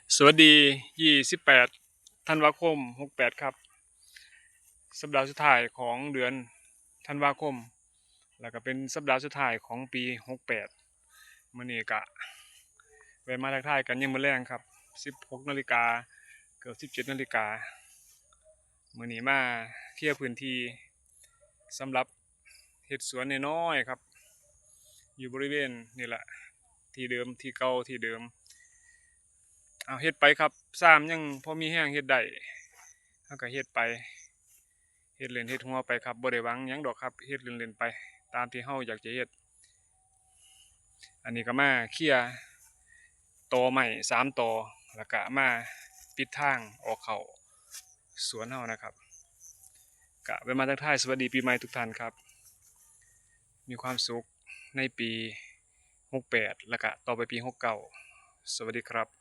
สวัสดี28ธันวาคม68ครับสัปดาห์สุดท้ายของเดือนธันวาคมแล้วก็เป็นสัปดาห์สุดท้ายของปี68มื้อนี้ก็แวะมาทักทายกันยามมื้อแลงครับ16นาฬิกาเกือบ17นาฬิกามื้อนี้มาเคลียร์พื้นที่สำหรับเฮ็ดสวนน้อยๆครับอยู่บริเวณนี่แหละที่เดิมที่เก่าที่เดิมเอาเฮ็ดไปครับซ้ำยังพอมีแรงเฮ็ดได้เฮาก็เฮ็ดไป เฮ็ดเล่นเฮ็ดหัวไปครับบ่ได้หวังหยังดอกครับเฮ็ดเล่นๆไปตามที่เฮาอยากจะเฮ็ดอันนี้ก็มาเคลียร์ตอไม้3ตอแล้วก็มาปิดทางออกเข้าสวนเฮานะครับก็แวะมาทักทายสวัสดีปีใหม่ทุกท่านครับมีความสุขในปี68แล้วก็ต่อไปปี69สวัสดีครับ